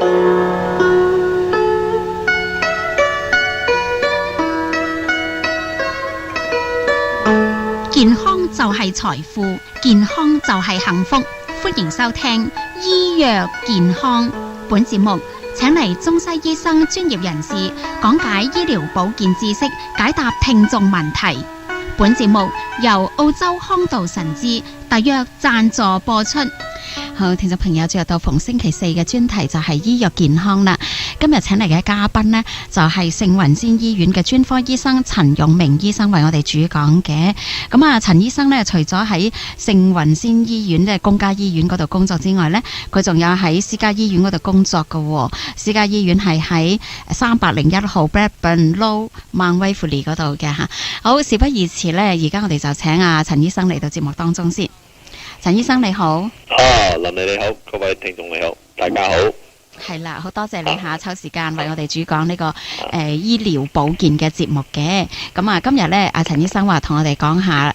健康就係財富，健康就係幸福。歡迎收聽醫藥健康。本節目請嚟中西醫生專業人士講解醫療保健知識，解答聽眾問題。本節目由澳洲康道神芝特約贊助播出。好，聽眾朋友，進入到逢星期四嘅專題就係醫藥健康啦。今日請嚟嘅嘉賓呢，就係聖雲仙醫院嘅專科醫生陳勇明醫生為我哋主講嘅。咁啊，陳醫生呢，除咗喺聖雲仙醫院即係公家醫院嗰度工作之外呢，佢仲有喺私家醫院嗰度工作嘅。私家醫院係喺301號 Blackburn Road Mount Waverley 嗰度嘅吓。好，事不宜遲呢，而家我哋就請阿陳醫生嚟到節目當中先。陳醫生你好。林麗你好，各位聽眾你好，大家好。係啦，好多謝你下抽時間為我哋主講呢個醫療保健嘅節目嘅。咁啊，今日咧，阿陳醫生話同我哋講下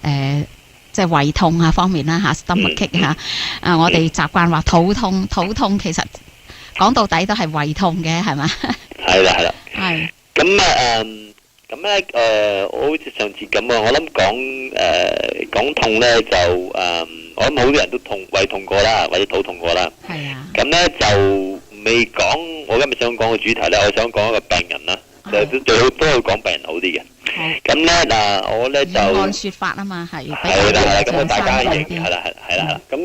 即係胃痛啊方面啦吓 ，stomachache 吓。我哋習慣話肚痛，其實講到底都係胃痛嘅，係嘛？係啦。係。咁咧我好似上次咁啊，我諗講痛咧就我諗好多人都胃痛過啦，或者肚痛過啦。係啊。咁咧就未講，我今日想講嘅主題咧，我想講一個病人啦，就最好都要講病人好啲嘅。咁咧嗱，我咧就按說法啊嘛，係。係啦，咁大家認係啦。咁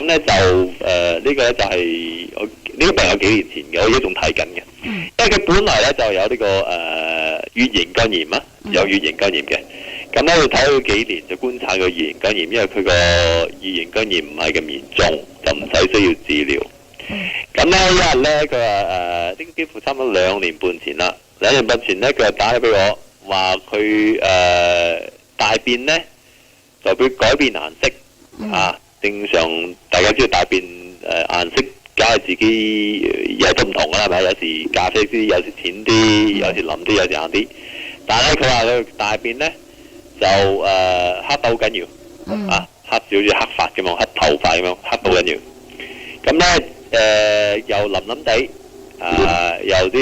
咧就呢個咧就係我呢個病有幾年前嘅，我而家仲睇緊嘅。因為佢本來咧就有呢個乙型肝炎啊，有乙型肝炎嘅。咁咧要睇佢幾年就觀察個乙型肝炎，因為佢個乙型肝炎唔係咁嚴重，就唔使需要治療。咁咧一日咧佢話幾乎差唔多2年半前啦，2年半前咧佢就打咗俾我，話佢大便咧就會改變顏色啊。正常大家知道大便顏色梗係自己又都唔同噶啦，係咪？有時咖啡啲，有時淺啲，有時腍啲，有時硬啲。但係咧佢話佢大便咧就黑得好緊要啊，黑少少黑髮咁樣，黑頭髮咁樣，黑到緊要。咁咧又腍腍地，有啲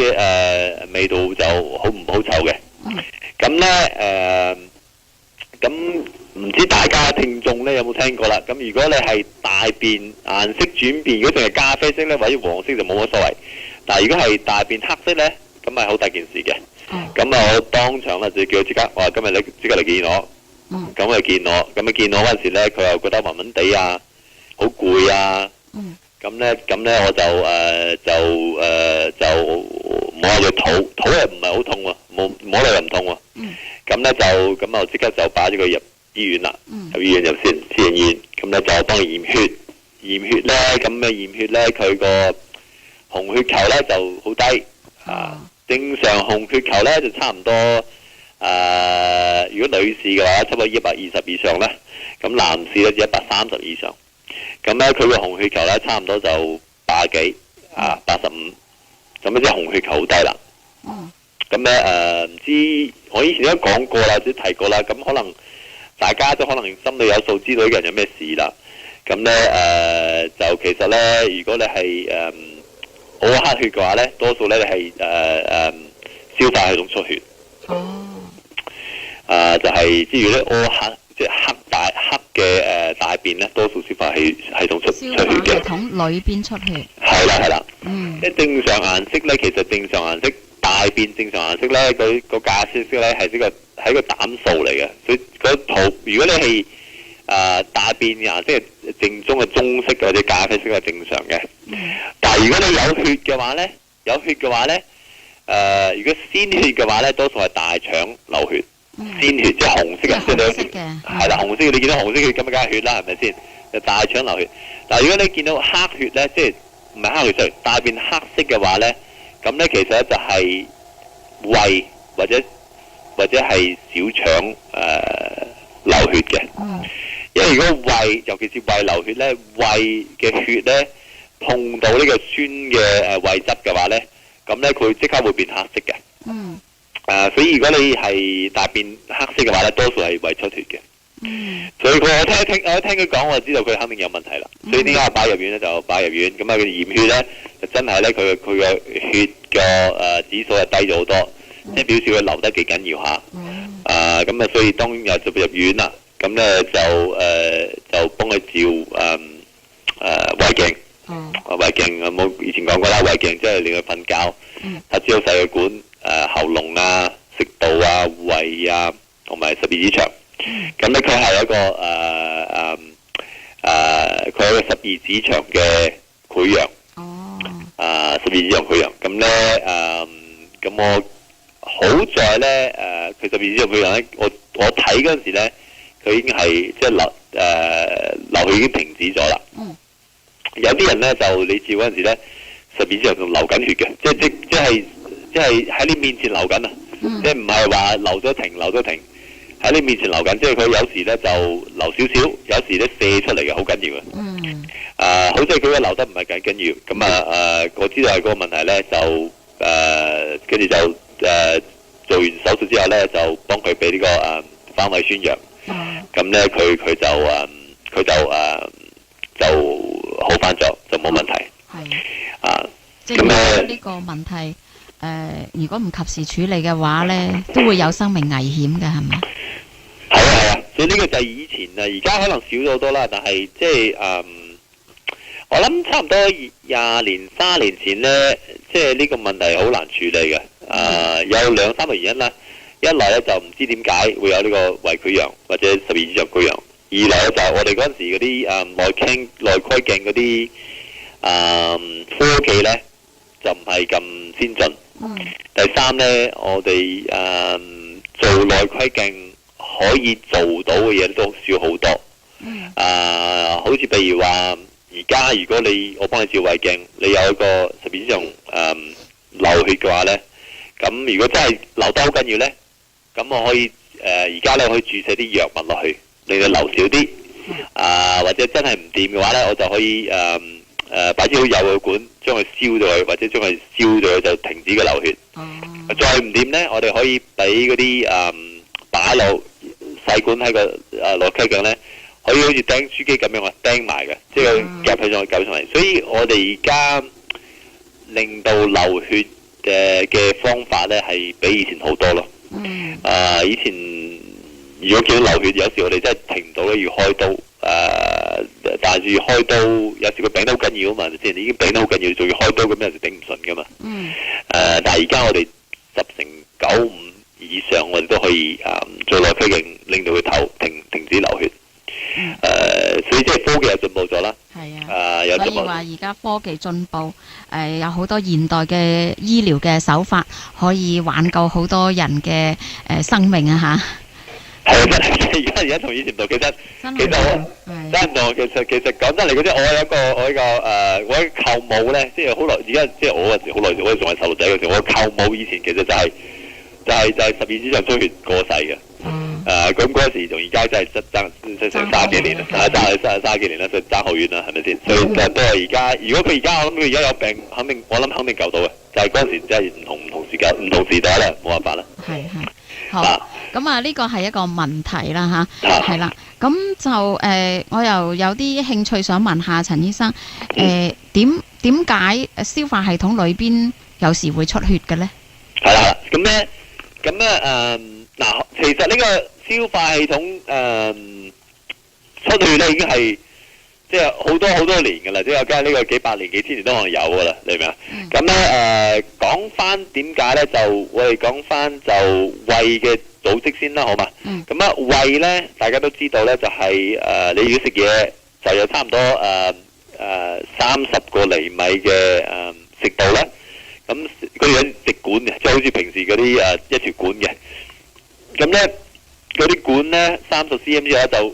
味道就好唔好臭嘅。咁咧咁唔知大家聽眾咧有冇聽過啦？咁如果你係大便顏色轉變，如果淨係咖啡色咧或者黃色就冇乜所謂。但係如果係大便黑色咧，咁係好大件事嘅。咁啊，我當場咧就叫佢即刻，我話今日你即刻嚟見我。咁佢見我，咁啊見我嗰陣時咧，佢又覺得暈暈地啊，好攰啊。咁咧我就摸下隻肚又唔係好痛喎，摸落又唔痛喎。咁咧咁啊即刻就擺咗佢入醫院啦，入醫院入私人醫院。咁咧就幫佢驗血咧，驗血咧佢個紅血球咧就好低啊。正常紅血球咧就差唔多如果女士嘅話差唔多120以上咧，咁男士咧就130以上。咁咧佢個紅血球咧差唔多就80幾85，咁即係紅血球好低啦。咁咧唔知我以前都講過啦，或者提過啦，咁可能大家都可能心裏有數，知道呢個人有咩事啦。咁咧就其實咧，如果你係好黑血嘅話咧，多數咧你係消化系統出血。就係至於咧屙黑，即係黑嘅大便咧，多數消化系統出血嘅。消化系統裏邊出血。係啦。即係正常顏色咧，其實正常顏色大便正常顏色咧，佢個咖啡色咧係一個膽素嚟嘅。所以如果你係大便顏色係正宗嘅棕色或者咖啡色係正常嘅。但係如果你有血嘅話咧，如果鮮血嘅話咧，多數係大腸流血。鮮血即係紅色嘅，即係兩條係啦，紅色嘅你見到紅色血咁梗係血啦，係咪先？就大腸流血。但係如果你見到黑血咧，即係唔係黑血出嚟，大便黑色嘅話咧，咁咧其實咧就係胃或者係小腸流血嘅。因為如果胃尤其是胃流血咧，胃嘅血咧碰到呢個酸嘅胃汁嘅話咧，咁咧佢即刻會變黑色嘅。所以如果你係大便黑色嘅話咧，多數係胃出血嘅。所以我聽佢講，我就知道佢肯定有問題啦。所以點解擺入院咧就擺入院，咁啊佢驗血咧就真係咧佢個血個指數係低咗好多，即係表示佢流得幾緊要嚇。咁所以當日就入院啦。咁咧就幫佢照胃鏡。胃鏡有冇以前講過啦？胃鏡即係令佢瞓覺，拍支好細嘅管，喉嚨啊、食道啊、胃啊，同埋十二指腸。咁咧佢係一個佢係一個十二指腸嘅潰瘍。十二指腸潰瘍。咁咧咁我好在咧佢十二指腸潰瘍咧，我睇嗰陣時咧，佢已經係即係流血已經停止咗啦。有啲人咧就你照嗰陣時咧，十二指腸仲流緊血嘅，即係喺你面前流緊啊！即係唔係話流咗停喺你面前流緊，即係佢有時咧就流少少，有時咧射出嚟嘅，好緊要嘅。好在佢嘅流得唔係緊要。咁我知道係嗰個問題咧，就跟住就做完手術之後咧，就幫佢俾呢個翻胃宣藥。咁咧佢就好翻咗，就冇問題。即係呢個問題，如果唔及時處理嘅話咧，都會有生命危險嘅，係咪？係啊，所以呢個就係以前啊，而家可能少咗好多啦。但係即係我諗差唔多20年、30年前咧，即係呢個問題好難處理嘅。有2、3個原因啦。一來咧就唔知點解會有呢個胃潰瘍或者十二指腸潰瘍。二來咧就係我哋嗰陣時嗰啲內窺鏡嗰啲科技咧就唔係咁先進。第三咧，我哋做內窺鏡可以做到嘅嘢都少好多。好似譬如話，而家如果我幫你照胃鏡，你有一個十二指腸流血嘅話咧，咁如果真係流得好緊要咧，咁我可以而家咧可以注射啲藥物落去，令佢流少啲。或者真係唔掂嘅話咧，我就可以擺支好幼嘅管，將佢燒咗佢，或者將佢燒咗佢就停止嘅流血。再唔掂咧，我哋可以俾嗰啲擺落細管喺個內窺鏡咧，可以好似釘書機咁樣釘埋嘅，即係夾起上去夾上嚟。所以我哋而家令到流血嘅方法咧係比以前好多咯。以前如果見到流血，有時我哋真係停唔到咧，要開刀。但係要開刀，有時佢病得好緊要啊嘛，即係已經病得好緊要，仲要開刀，咁有時頂唔順噶嘛。但係而家我哋10%95%以上，我哋都可以做內窺鏡，令到佢停止流血。所以即係科技又進步咗啦。係啊，所以話而家科技進步，有好多現代嘅醫療嘅手法，可以挽救好多人嘅生命啊！嚇。係啊，而家同以前唔同，其實真係唔同。其實講真嚟講，即係我一個舅母咧，即係好耐，而家即係我嗰陣時好耐，我仲係細路仔嗰時，我舅母以前其實就係12指腸出血過世嘅。咁嗰時同而家真係爭成30幾年啦，爭幾年啦，所以爭好遠啦，係咪先？所以都係而家，如果佢而家我諗佢而家有病，肯定救到嘅。就係嗰陣時真係唔同時間、唔同時代咧，冇辦法啦。係。好，咁呢個係一個問題啦，係啦。咁就我又有啲興趣想問下陳醫生，點解消化系統裏邊有時會出血嘅咧？係啦，咁咧嗱，其實呢個消化系統出血咧已經係即係好多年㗎啦，即係梗係呢個幾百年、幾千年都可能有㗎啦，你明唔明啊？咁咧講翻點解咧，就我哋講翻就胃嘅組織先啦，好嘛？咁胃咧大家都知道咧，就係你如果食嘢就有差唔多30個厘米嘅食道咧，咁佢有直管嘅，即係好似平時嗰啲一條管嘅。咁咧嗰啲管咧30 cm 之後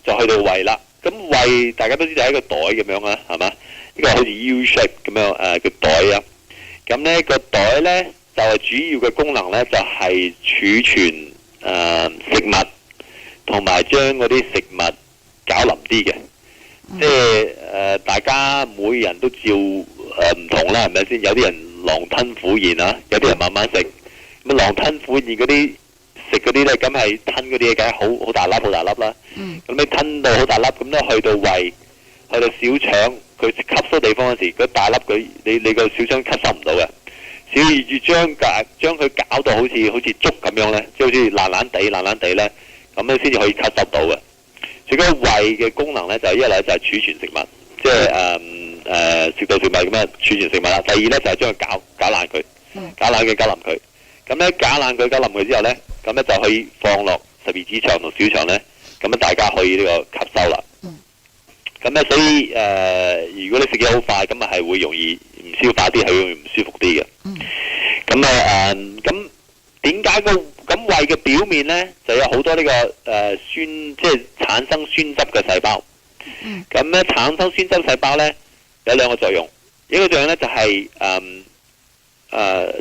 就去到胃啦。咁胃大家都知道係一個袋咁樣啦，係嘛？呢個好似 U shape 咁樣個袋啊。咁咧個袋咧就係主要嘅功能咧，就係儲存食物，同埋將嗰啲食物攪腍啲嘅。即係大家每人都照唔同啦，係咪先？有啲人狼吞虎咽啊，有啲人慢慢食。咁狼吞虎咽嗰啲食嗰啲咧，咁係吞嗰啲嘢，梗係好大粒啦。咁你吞到好大粒，咁咧去到胃，去到小腸，佢吸收地方嗰時，佢大粒你個小腸吸收唔到嘅，所以要將佢搞到好似粥咁樣咧，即係好似爛爛地咧，咁樣先至可以吸收到嘅。所以個胃嘅功能咧就係一嚟就係儲存食物，即係食到食物咁樣儲存食物啦。第二咧就係將佢攪爛佢，攪爛佢。咁咧攪爛佢之後咧，咁咧就可以放落十二指腸同小腸咧，咁咧大家可以呢個吸收啦。咁咧所以如果你食嘢好快，咁啊係會容易唔消化啲，係會唔舒服啲嘅。咁點解咁胃嘅表面咧就有好多呢個酸，即係產生酸汁嘅細胞。咁咧產生酸汁細胞咧有兩個作用，一個作用咧就係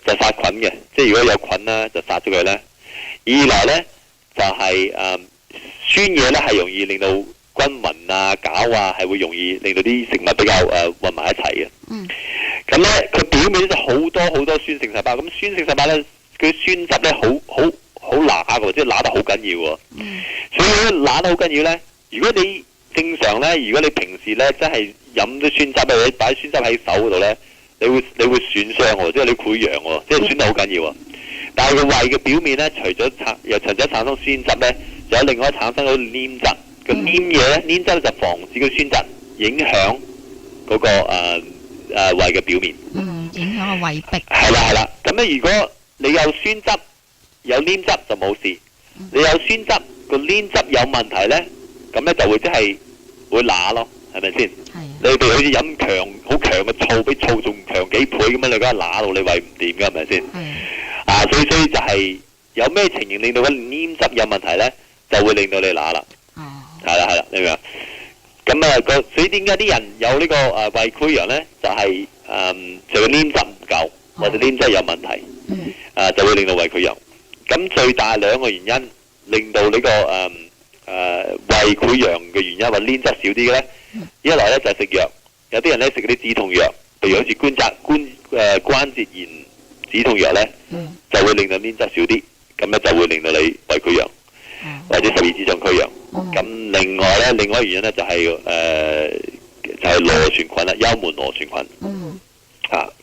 就殺菌嘅，即係如果有菌咧就殺咗佢咧。二來咧就係酸嘢咧係容易令到均勻啊、攪啊，係會容易令到啲食物比較混埋一齊嘅。咁咧佢表面咧就好多酸性細胞，咁酸性細胞咧佢酸汁咧好乸嘅，即係乸得好緊要喎。所以咧乸得好緊要咧，如果你正常咧，如果你平時咧真係飲啲酸汁或者擺酸汁喺手嗰度咧，你會損傷喎，即係你潰瘍喎，即係酸得好緊要喎。但係個胃嘅表面咧，除咗產生酸汁咧，就有另外產生嗰啲黏質。個黏嘢咧，黏質就防止個酸質影響嗰個胃嘅表面。影響個胃壁。係啦。咁咧，如果你有酸汁有黏質就冇事。你有酸汁個黏質有問題咧，咁咧就會即係會乸咯，係咪先？你哋好似飲好強嘅醋，比醋仲強幾倍咁樣，你梗係乸到你胃唔掂㗎，係咪先？所以就係有咩情形令到個黏質有問題咧，就會令到你乸啦。係啦，你明嘛？咁所以點解啲人有呢個胃潰瘍咧？就係就個黏質唔夠，或者黏質有問題，就會令到胃潰瘍。咁最大兩個原因令到呢個胃潰瘍嘅原因或黏質少啲嘅咧，一來咧就係食藥，有啲人咧食嗰啲止痛藥，譬如好似關節炎止痛藥咧，就會令到黏質少啲，咁咧就會令到你胃潰瘍或者十二指腸潰瘍。咁另外一個原因咧就係螺旋菌啦，幽門螺旋菌。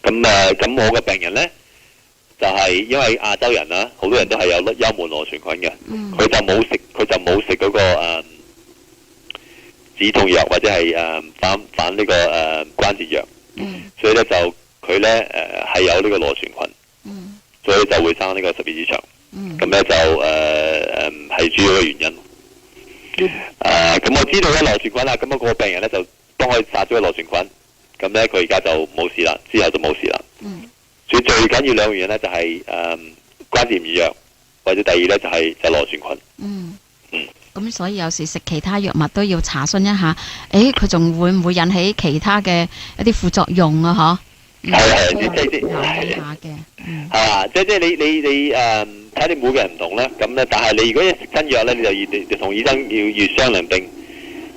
咁我嘅病人咧就係因為亞洲人啦，好多人都係有幽門螺旋菌嘅，佢就冇食嗰個止痛藥或者係反呢個關節藥，所以咧就佢咧係有呢個螺旋菌，所以就會生呢個十二指腸。咁咧就係主要嘅原因。咁我知道咧螺旋菌啦，咁個病人咧就幫佢殺咗個螺旋菌，咁咧佢而家就冇事啦，之後就冇事啦。所以最緊要兩個原因咧就係關節炎藥，或者第二咧就係螺旋菌。咁所以有時食其他藥物都要查詢一下，佢仲會唔會引起其他嘅一啲副作用啊？即係留意下嘅。係嘛？即係你睇你每個人唔同啦。咁咧，但係你如果食新藥咧，你就同醫生要商量定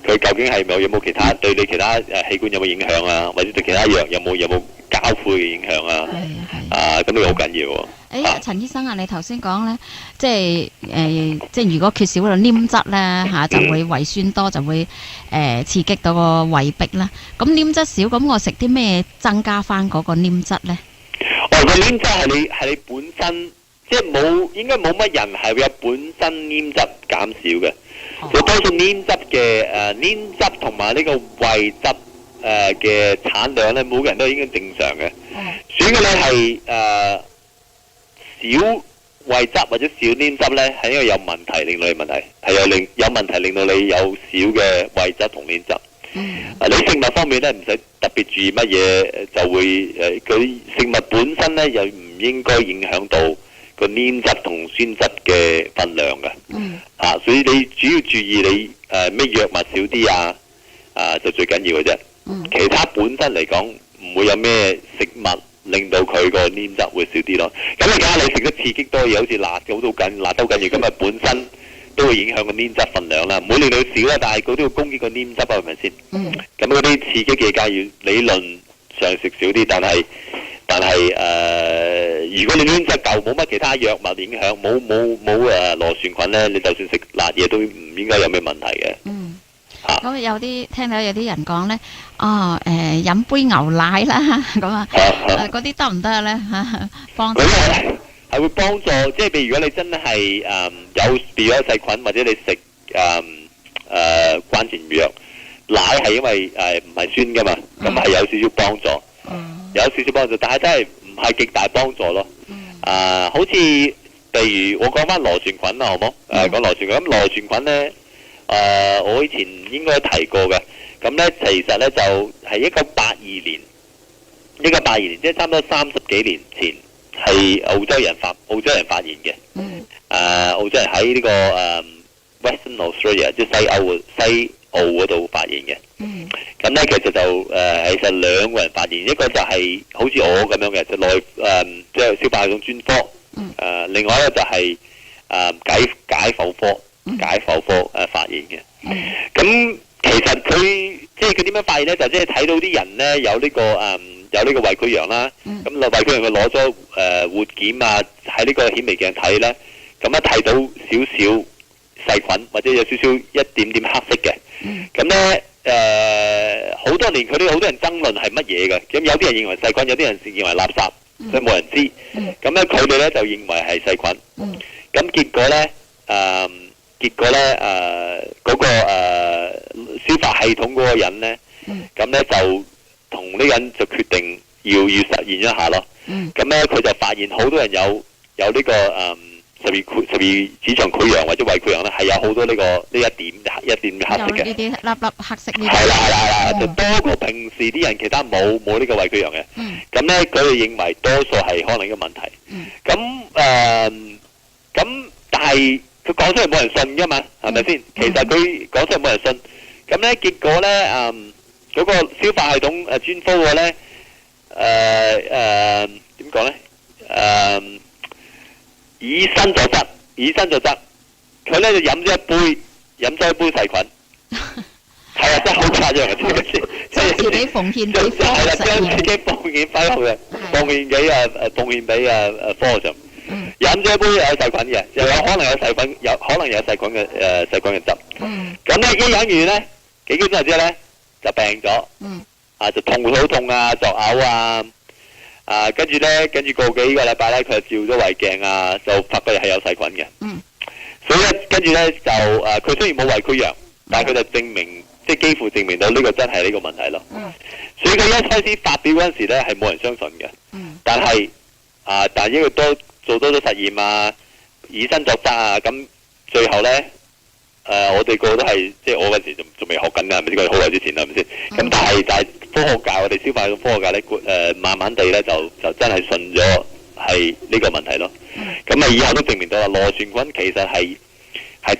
佢究竟係有冇其他對你其他器官有冇影響啊，或者對其他藥有冇交配嘅影響啊？咁呢個好緊要喎。陳醫生啊，你頭先講咧，即係如果缺少嗰個黏質咧就會胃酸多，就會刺激到個胃壁啦。咁黏質少，咁我食啲咩增加翻嗰個黏質咧？個黏質係你本身，即係應該冇乜人係會有本身黏質減少嘅。所以多數黏質嘅黏質同埋呢個胃汁嘅產量咧，每個人都應該正常嘅。主要咧係少胃汁或者少黏汁咧，係因為有問題令到你問題，係有問題令到你有少嘅胃汁同黏汁。你食物方面咧唔使特別注意乜嘢，就會佢食物本身咧又唔應該影響到個黏質同酸汁嘅分量嘅。所以你主要注意你咩藥物少啲就最緊要嘅啫。其他本身嚟講唔會有咩食物令到佢個黏質會少啲咯。咁而家你食得刺激多嘢，好似辣嘅好緊，辣都緊要，咁本身都會影響個黏質分量啦。唔會令到少啦，但係佢都要攻擊個黏質啊，係咪先？咁嗰啲刺激嘅梗係要理論上食少啲，但係如果你黏質夠，冇乜其他藥物影響，冇螺旋菌咧，你就算食辣嘢都唔應該有咩問題嘅。咁有啲聽到有啲人講咧，飲杯牛奶啦，咁嗰啲得唔得咧？幫助係會幫助，即係譬如如果你真係有別咗細菌，或者你食關節藥，奶係因為唔係酸噶嘛，咁係有少少幫助，有少少幫助，但係真係唔係極大幫助咯。好似譬如我講翻螺旋菌啦，好冇？講螺旋菌，咁螺旋菌咧，我以前應該提過嘅，咁咧其實咧就係1982年，即係差唔多30幾年前，係澳洲人發現嘅。澳洲人喺呢個Western Australia， 即係西澳嗰度發現嘅。咁咧其實就其實兩個人發現，一個就係好似我咁樣嘅，就即係消化系統專科。另外一個就係解剖科發現嘅。咁其實佢即係佢點樣發現咧？就即係睇到啲人咧有呢個胃潰瘍啦。咁胃潰瘍佢攞咗活檢啊，喺呢個顯微鏡睇咧，咁一睇到少少細菌或者有少少一點點黑色嘅。咁咧好多年佢哋好多人爭論係乜嘢嘅。咁有啲人認為細菌，有啲人認為垃圾，所以冇人知。咁咧佢哋咧就認為係細菌。咁結果咧嗰個消化系統嗰個人咧，咁咧就同呢個人就決定要實驗一下咯。咁咧佢就發現好多人有呢個十二指腸潰瘍或者胃潰瘍咧，係有好多呢一點黑色嘅。有呢啲粒黑色呢啲。係啦，就多過平時啲人其他冇呢個胃潰瘍嘅。咁咧佢哋認為多數係可能呢個問題。咁但係佢講出嚟冇人信噶嘛，係咪先？其實佢講出嚟冇人信。咁咧結果咧嗰個消化系統專科嘅咧點講咧？以身作則，佢咧就飲咗一杯細菌，係啊，真係好誇張嘅，將自己奉獻俾科學實驗，將自己奉獻俾科學上，飲咗一杯有細菌嘅，又有可能有細菌，有可能有細菌嘅汁，咁咧一飲完咧幾個鐘頭之後咧就病咗，就肚痛啊，作嘔啊。跟住過幾個禮拜咧，佢就照咗胃鏡啊，就發覺係有細菌嘅。所以咧，跟住咧就佢雖然冇胃潰瘍，但係佢就證明，即係幾乎證明到呢個真係呢個問題咯。所以佢一開始發表嗰陣時咧，係冇人相信嘅。但係因為做多咗實驗啊，以身作則啊，咁最後咧我哋個個都係，即係我嗰時仲未學緊㗎，係咪先？佢好耐之前啦，係咪先？咁但係科學界，我哋消化嘅科學界咧，慢慢地咧就真係信咗係呢個問題咯。咁以後都證明到啦，螺旋菌其實係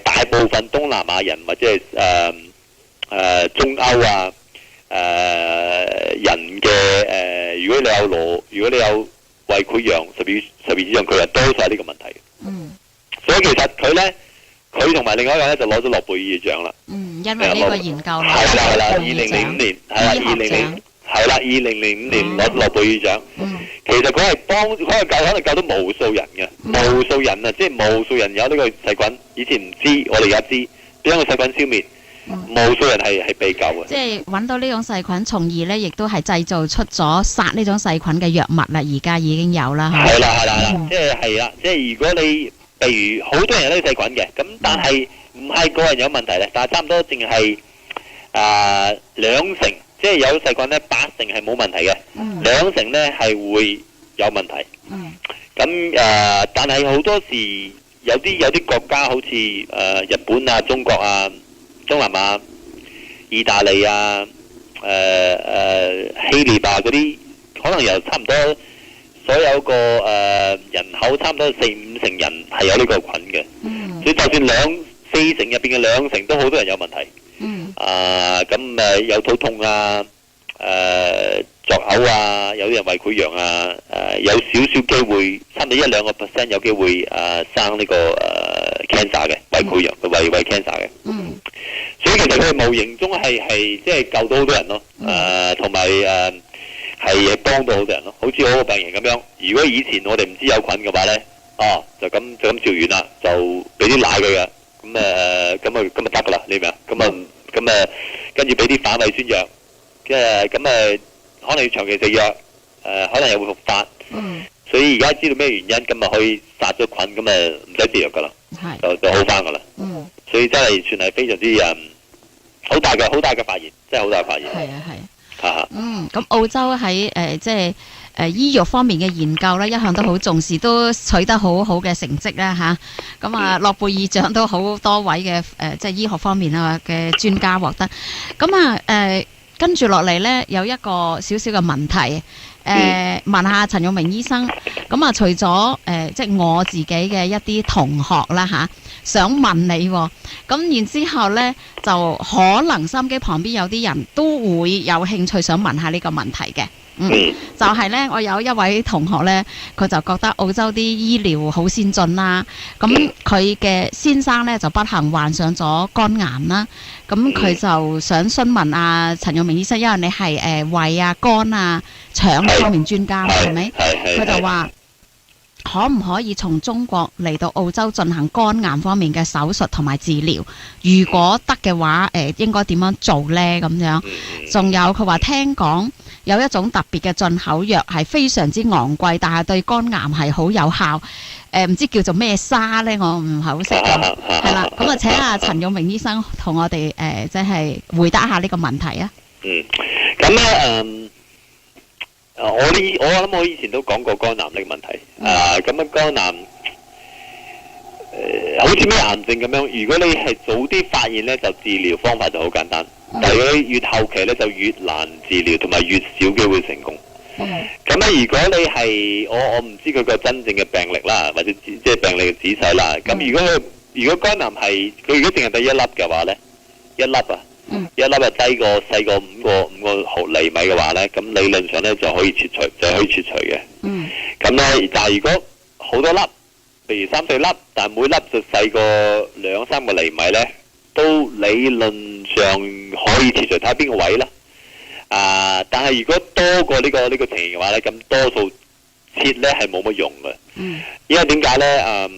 大部分東南亞人或者係中歐人嘅如果你有胃潰瘍、十二指腸潰瘍，多數係呢個問題。所以其實佢同埋另外一個咧就攞咗諾貝爾獎啦。因為呢個研究啦。係啦，2005年係啦，2005年攞諾貝爾獎。其實佢係可能救到無數人嘅，無數人啊，即係無數人有呢個細菌，以前唔知，我哋而家知，將個細菌消滅，無數人係被救嘅。即係揾到呢種細菌，從而咧亦都係製造出咗殺呢種細菌嘅藥物啦。而家已經有啦，係啦，即係如果你譬如好多人有呢個細菌嘅，咁但係唔係個人有問題咧，但係差唔多淨係2成。即係有細菌咧，8成係冇問題嘅，2成咧係會有問題。咁但係好多時有啲國家好似日本啊、中國啊、東南亞、意大利啊、希臘啊嗰啲，可能有差唔多所有個人口差唔多4-5成人係有呢個菌嘅。所以就算4成入邊嘅2成都好多人有問題。咁有肚痛啊，作嘔啊，有啲人胃潰瘍啊，有少少機會，差唔多1-2% 有機會生呢個cancer 嘅胃潰瘍嘅胃 cancer 嘅。所以其實佢無形中係即係救到好多人咯，同埋係幫到好多人咯。好似我個病人咁樣，如果以前我哋唔知有菌嘅話咧，就咁照完啦，就俾啲奶佢嘅。咁就得噶啦，你明啊？咁咁啊跟住俾啲反胃酸藥，咁啊可能要長期食藥，可能又會復發。所以而家知道咩原因，咁啊可以殺咗菌，咁啊唔使食藥噶啦，就好翻噶啦。所以真係算係非常之好大嘅發現，真係好大嘅發現。係啊。咁澳洲喺即係醫藥方面嘅研究咧，一向都好重視，都取得好好嘅成績啦嚇。咁諾貝爾獎都好多位嘅即係醫學方面啊嘅專家獲得。咁跟住落嚟咧，有一個少少嘅問題。問下陳勇明醫生，咁除咗即係我自己嘅一啲同學啦嚇，想問你喎，咁然之後呢，就可能收音機旁邊有啲人都會有興趣想問下呢個問題嘅。就係呢，我有一位同學呢，佢就覺得澳洲啲醫療好先進啦，咁佢嘅先生呢，就不幸患上咗肝癌啦，咁佢就想詢問陳勇明醫生，因為你係胃啊、肝啊、腸方面專家係咪？佢就話可唔可以從中國嚟到澳洲進行肝癌方面嘅手術同埋治療？如果得嘅話，應該點樣做呢？咁樣，仲有佢話聽講有一種特別嘅進口藥係非常之昂貴，但係對肝癌係好有效。唔知叫做咩沙呢？我唔係好識嘅。係啦，咁啊請阿陳勇明醫生同我哋即係回答下呢個問題啊。咁咧我諗我以前都講過肝癌呢個問題。咁肝癌好似咩癌症咁樣，如果你係早啲發現呢，就治療方法就好簡單。但係如果你越後期咧，就越難治療，同埋越少機會成功。咁咧，如果你係我唔知佢個真正嘅病歷啦，或者即係病歷嘅仔細啦。咁如果肝癌係佢如果淨係得一粒嘅話咧，一粒低過細過五個毫厘米嘅話咧，咁理論上咧就可以切除嘅。咁咧，但係如果好多粒，譬如3-4粒，但係每粒就細過2-3個厘米咧，都理論上可以切除，睇下邊個位啦。但係如果多過呢個情形嘅話咧，咁多數切咧係冇乜用嘅。因為點解咧？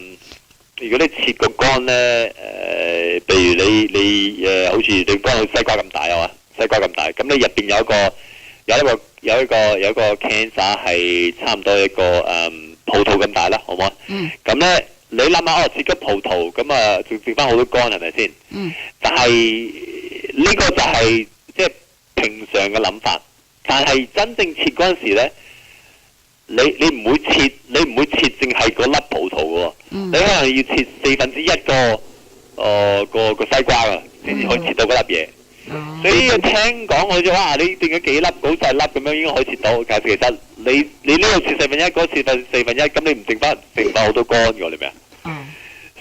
如果你切個肝咧，譬如你好似你肝好西瓜咁大啊嘛，西瓜咁大，咁你入邊有一個 cancer 係差唔多一個葡萄咁大啦，好唔好？咁咧你諗下切咗葡萄，咁啊仲剩翻好多肝係咪先？但係呢個就係即係平常嘅諗法，但係真正切嗰陣時咧，你唔會切淨係嗰粒葡萄嘅，你可能要切1/4個西瓜啊，先至可以切到嗰粒嘢。所以聽講我就話你定咗幾粒好細粒咁樣應該可以切到，但係其實你呢度切1/4，嗰切1/4，咁你唔剩翻好多肝嘅，你明啊？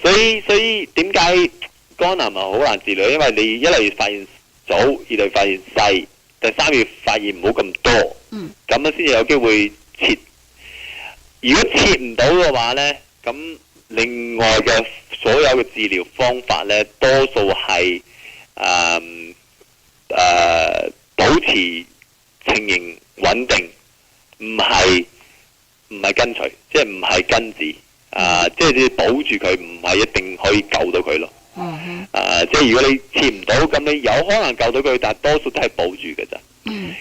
所以點解肝癌好難治療？因為你一嚟發現早，二嚟發現細，第三要發現唔好咁多，咁樣先至有機會切。如果切唔到嘅話呢，咁另外嘅所有嘅治療方法呢，多數係保持情形穩定，唔係根除，即係唔係根治，即係你保住佢，唔係一定可以救到佢咯。即係如果你切唔到，咁你有可能救到佢，但係多數都係保住嘅咋。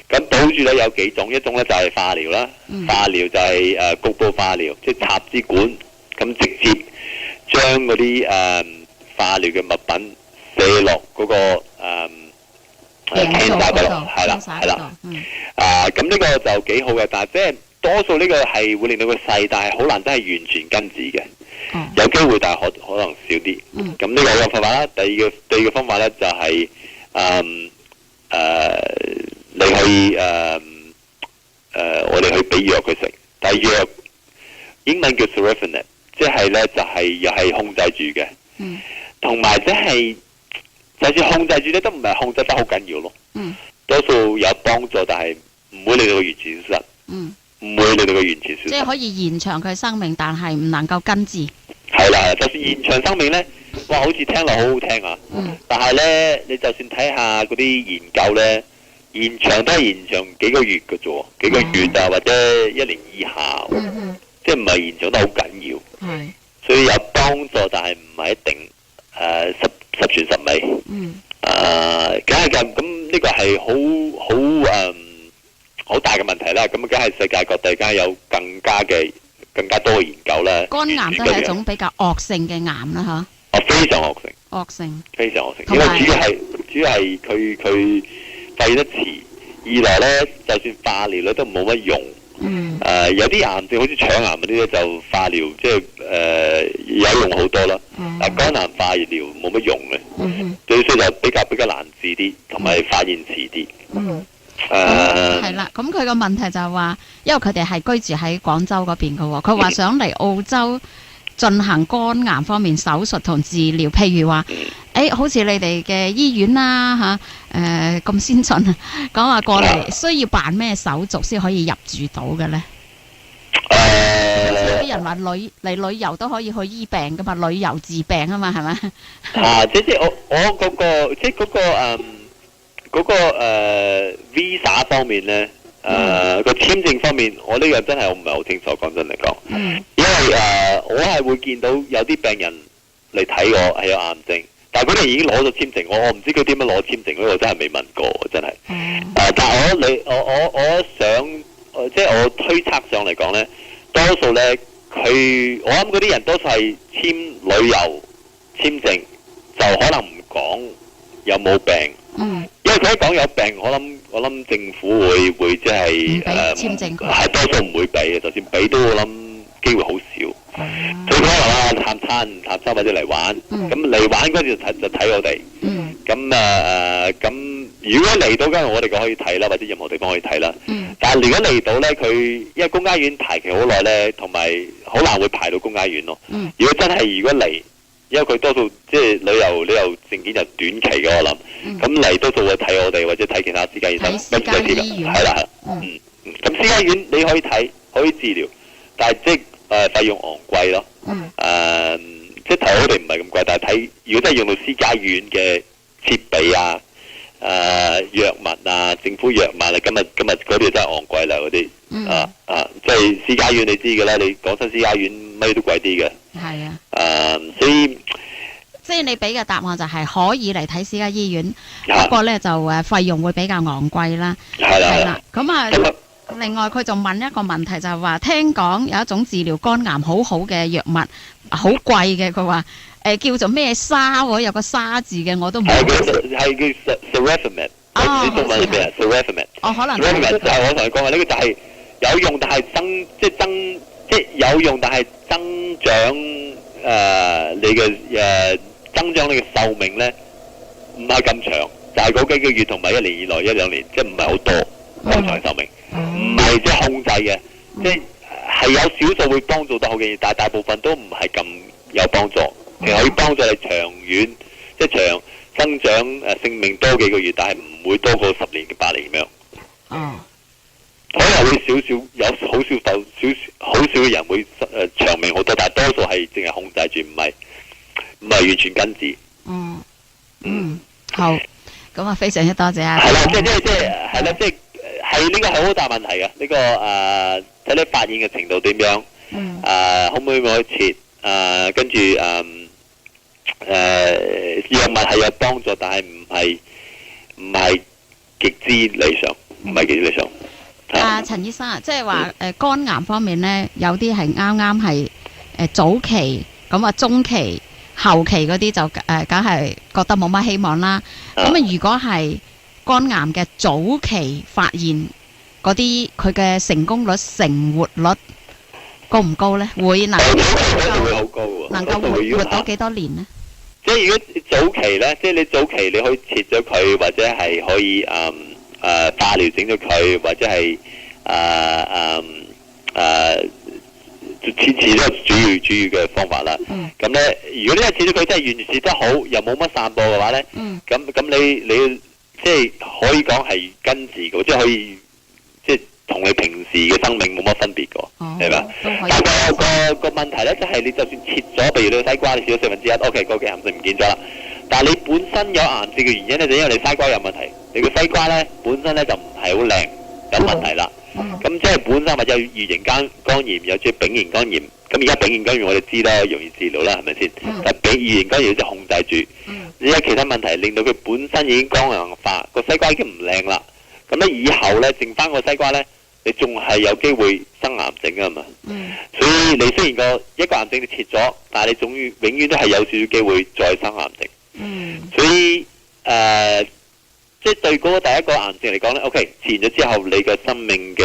咁保住咧有幾種，一種咧就係化療啦，化療就係局部化療，即係插支管，咁直接將嗰啲化療嘅物品射落嗰個cancer嗰度，係啦，咁呢個就幾好嘅，但係即係多數呢個係會令到佢細，但係好難真係完全根治嘅，有機會但係可能少啲。咁呢個係一個方法啦，第二個方法咧就係你可以我哋去俾藥佢食，但係藥英文叫 Sorafenib， 即係咧就係又係控制住嘅，同埋即係就算控制住咧，都唔係控制得好緊要咯。多數有幫助，但係唔會令到佢完全消失，唔會令到佢完全消失。即係可以延長佢生命，但係唔能夠根治。係啦，就算延長生命咧，哇，好似聽落好好聽啊！但係咧，你就算睇下嗰啲研究咧，延長都係延長幾個月嘅啫，幾個月啊，或者1年以下，即係唔係延長得好緊要。所以有幫助，但係唔係一定十全十美。咁係好大嘅問題啦。咁梗係世界各地梗係有更加多嘅研究啦。肝癌都係一種比較惡性嘅癌啦，嚇。非常惡性。惡性。非常惡性，因為主要係佢發現得遲，二來咧就算化療咧都冇乜用。有啲癌症好似腸癌嗰啲咧就化療即係有用好多啦。但肝癌化療冇乜用嘅。所以就比較難治啲，同埋發現遲啲。係啦，咁佢個問題就係話，因為佢哋係居住喺廣州嗰邊嘅喎，佢話想嚟澳洲進行肝癌方面手術同治療，譬如話，好似你哋嘅醫院啦咁先進啊，講話過嚟需要辦咩手續先可以入住到嘅咧？有啲人話嚟旅遊都可以去醫病噶嘛，旅遊治病啊嘛，係咪？即係我嗰個即係嗰個visa 方面咧，個簽證方面，我呢個真係我唔係好清楚，講真嚟講。因為我係會見到有啲病人嚟睇我係有癌症，但係佢哋已經攞咗簽證，我唔知佢點樣攞簽證，我真係未問過，真係。但係我想即係我推測上嚟講咧，多數咧我諗嗰啲人多數係簽旅遊簽證，就可能唔講有冇病。因為佢一講有病，我諗政府會即係簽證係多數唔會俾嘅，就算俾都我諗機會好少。最可能啦，探親或者嚟玩，咁嚟玩嗰陣就睇我哋。咁如果嚟到，梗係我哋可以睇啦，或者任何地方可以睇啦。但係如果嚟到咧，因為公家院排期好耐咧，同埋好難會排到公家院咯。如果真係如果嚟，因為佢多數即係旅遊證件就短期嘅，我諗。咁嚟多數會睇我哋或者睇其他私家醫生。私家醫院。係啦。咁私家院你可以睇，可以治療，但係即係費用昂貴咯。即係睇我哋唔係咁貴，但係睇如果真係用到私家院嘅設備啊、藥物啊、政府藥物啊，今日嗰啲真係昂貴啦嗰啲。即係私家院你知嘅啦，你講真私家院乜都貴啲嘅。係啊。所以即係你俾嘅答案就係可以嚟睇私家醫院，不過咧就費用會比較昂貴啦。係啦。咁另外佢仲問一個問題，就係話聽講有一種治療肝癌好好嘅藥物，好貴嘅。佢話叫做咩沙喎？有個沙字嘅我都唔係叫 Sorafenib。你中文係咩啊 ？Sorafenib。可能。Sorafenib 就係我同你講嘅呢個就係有用，但係即係有用，但係增長你嘅增長你嘅壽命咧唔係咁長，就係嗰幾個月同埋1年以內1-2年，即係唔係好多增長壽命，唔係即係控制嘅，即係有少數會幫助得好嘅，但係大部分都唔係咁有幫助，其實可以幫助你長遠，即係長增長性命多幾個月，但係唔會多過10年8年咁樣。可能會有好少嘅人會長命好多，但係多數係淨係控制住，唔係完全根治。好，咁啊，非常之多謝啊。係啦，係啦，係呢個係好大問題嘅，呢個睇你發現嘅程度點樣，可唔可以切，跟住藥物係有幫助，但係唔係極之理想，唔係極之理想。陳醫生啊，即係話肝癌方面咧，有啲係啱係早期，咁中期、後期嗰啲就梗係覺得冇乜希望啦。咁如果係肝癌嘅早期發現嗰啲，佢嘅成功率、成活率高唔高咧？會能夠活到幾多年呢？即係如果早期咧，即係你早期你可以切咗佢，或者係可以化療整咗佢，或者係切咗主要嘅方法啦。咁咧，如果呢一切咗佢真係完全切得好，又冇乜散播嘅話咧，咁你即係可以講係根治嘅，即係可以即係同你平時嘅生命冇乜分別嘅，係咪？但係個問題咧，就係你就算切咗，譬如你西瓜你切咗1/4，OK，嗰嘅癌症唔見咗啦。但係你本身有癌症嘅原因咧，就因為你西瓜有問題，你個西瓜咧本身咧就唔係好靚，有問題啦。咁即係本身或者有乙型肝炎，有即係丙型肝炎。咁而家丙型肝炎我哋知啦，容易治療啦，係咪先？但係乙型肝炎就控制住，有其他問題令到佢本身已經光硬化，個西瓜已經唔靚啦。咁咧以後咧剩翻個西瓜咧，你仲係有機會生癌症啊嘛。所以你雖然一個癌症你切咗，但係你永遠都係有少少機會再生癌症。所以即係對嗰個第一個癌症嚟講咧 ，OK， 切完咗之後，你嘅生命嘅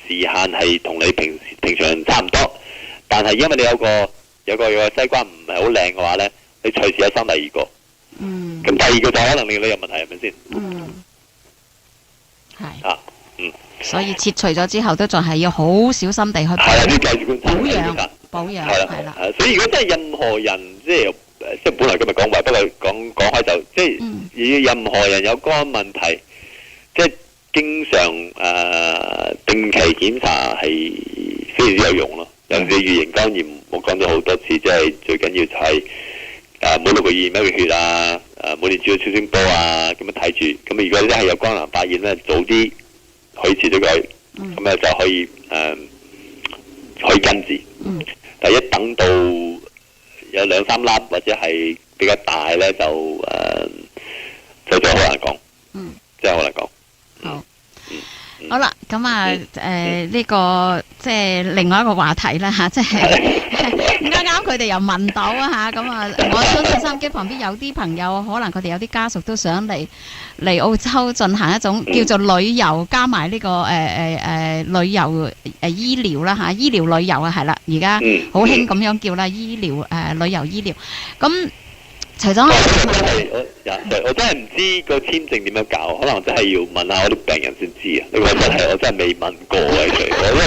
時限係同你平常差唔多，但係因為你有個西瓜唔係好靚嘅話咧，你隨時有生第二個。咁第二個就可能令你有問題，係咪先？係。所以切除咗之後，都仲係要好小心地去保養。係啦。所以如果真係任何人即係本來今日講話，不過講開就即係任何人有嗰個問題，即係經常定期檢查係非常之有用咯。尤其是乙型肝炎，我講咗好多次，即係最緊要就係每6個月驗一個血啊，每年照超聲波啊，咁樣睇住。咁如果你真係有肝癌發現咧，早啲可以切咗佢，咁咧就可以根治。但一等到有2、3粒或者係比較大咧，就真係好難講。真係好難講。好啦，咁呢個即係另外一個話題啦嚇，即係啱啱佢哋又問到啊嚇，咁我相信收音機旁邊有啲朋友，可能佢哋有啲家屬都想嚟澳洲進行一種叫做旅遊加埋呢個旅遊醫療啦嚇，醫療旅遊啊係啦，而家好興咁樣叫啦，醫療旅遊醫療咁。除咗我真係唔知個簽證點樣搞，可能真係要問下我啲病人先知啊！呢個我真係未問過嘅，因為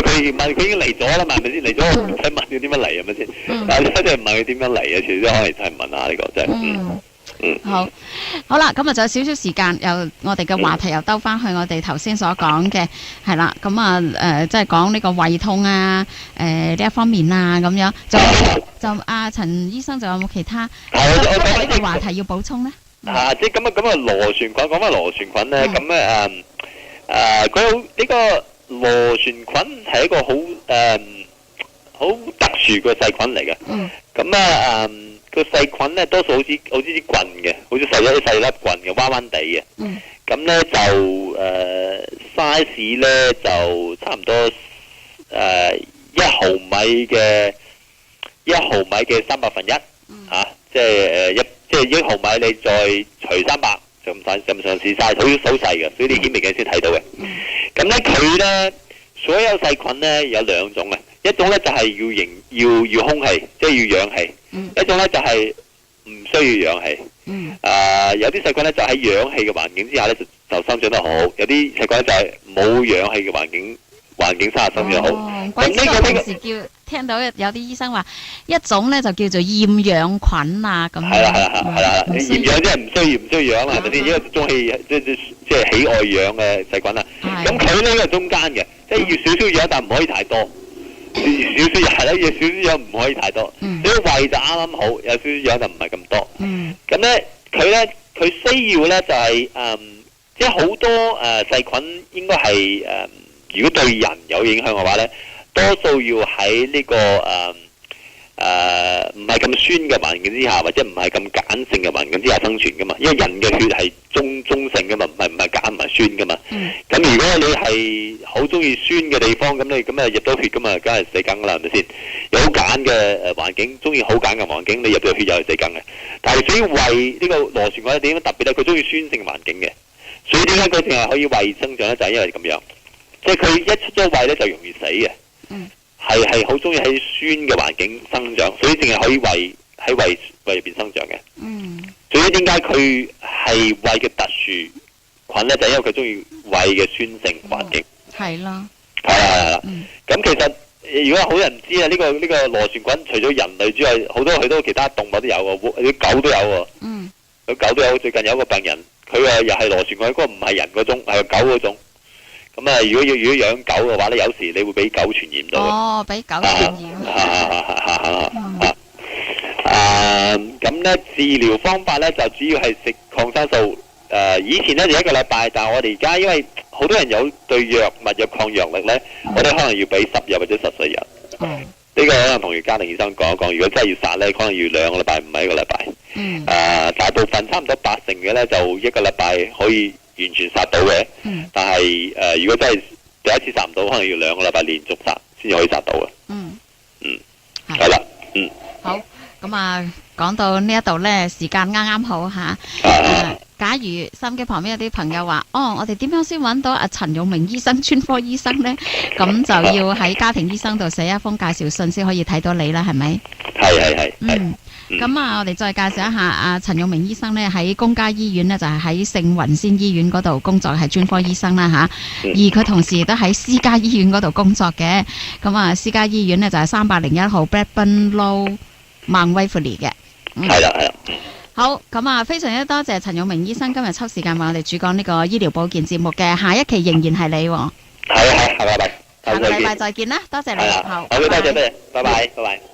佢已經嚟咗啦嘛，係咪先？嚟咗我唔使問佢點樣嚟係咪先？但係真係問佢點樣嚟啊！其實可能真係問下呢個真係。好啦，咁就有少少時間，又我哋嘅話題又兜翻去我哋頭先所講嘅係啦，咁即係講呢個胃痛啊，呢一方面啊，咁樣就陳醫生仲有冇其他呢個話題要補充呢？即係咁螺旋菌，講翻螺旋菌咧，咁咧佢呢個螺旋菌係一個好特殊嘅細菌嚟嘅。咁個細菌咧多數好似啲棍嘅，好似細粒棍嘅，彎彎地嘅。咁咧就size 咧就差唔多1毫米嘅300分一嚇，即係1毫米你再除300就咁上市晒，好細嘅，所以你顯微鏡先睇到嘅。咁咧佢咧所有細菌咧有2種嘅，一種咧就係要空氣，即係要氧氣。一種咧就係唔需要氧氣。有啲細菌咧就喺氧氣嘅環境之下咧就生長得好，有啲細菌咧就係冇氧氣嘅環境下生長好。咁呢個平時聽到有啲醫生話一種咧就叫做厭氧菌啊咁。係啦，厭氧即係唔需要氧啦，係咪先？因為中氣即係喜愛氧嘅細菌啦。咁佢呢個係中間嘅，即係要少少氧，但唔可以太多。少少氧唔可以太多，你個胃就啱啱好，有少少氧就唔係咁多。咁咧佢需要咧就係即係好多細菌應該係如果對人有影響嘅話咧，多數要喺呢個唔係咁酸嘅環境之下，或者唔係咁鹼性嘅環境之下生存噶嘛。因為人嘅血係中性噶嘛，唔係鹼唔係酸噶嘛。咁如果你係好中意酸嘅地方，咁你咁入到血噶嘛，梗係死梗噶啦，係咪先？有好鹼嘅環境，中意好鹼嘅環境，你入到血又係死梗嘅。但係至於胃呢個螺旋菌點樣特別咧？佢中意酸性環境嘅，所以點解佢淨係可以胃生長咧？就係因為咁樣，即係佢一出咗胃咧就容易死嘅。係好中意喺酸嘅環境生長，所以淨係可以喺胃入邊生長嘅。至於點解佢係胃嘅特殊菌咧？就係因為佢中意胃嘅酸性環境。係啦。係啦。咁其實如果好多人唔知啊，呢個螺旋菌除咗人類之外，好多其他動物都有喎，啲狗都有喎。佢狗都有，最近有一個病人，佢又係螺旋菌，嗰個唔係人嗰種，係狗嗰種。咁如果養狗嘅話咧，有時你會俾狗傳染到。俾狗傳染。咁咧治療方法咧就主要係食抗生素。以前咧就1個禮拜，但係我哋而家因為好多人有對藥物有抗藥力咧，我哋可能要俾10日或者14日。呢個可能同家庭醫生講一講。如果真係要殺咧，可能要2個禮拜，唔係1個禮拜。大部分差唔多80%嘅咧，就一個禮拜可以完全殺到嘅。但係如果真係第一次殺唔到，可能要2個禮拜連續殺先至可以殺到嘅。係啦。好，咁啊，講到呢一度呢，時間啱啱好吓。假如收音機旁邊有啲朋友話，我哋點樣先揾到阿陳勇明醫生、專科醫生呢？咁就要喺家庭醫生度寫一封介紹信先可以睇到你啦，係咪？係。咁啊，我哋再介紹一下阿陳勇明醫生呢，喺公家醫院呢，就係喺聖雲仙醫院嗰度工作，係專科醫生啦吓。而佢同時亦都喺私家醫院嗰度工作嘅。咁啊，私家醫院呢，就係301號 Blackburn Road 孟威弗利嘅。係啦。好，咁啊，非常之多謝陳勇明醫生今日抽時間為我哋主講呢個醫療保健節目嘅，下一期仍然係你。係，下個禮拜再見啦，多謝你。好，多謝，拜拜。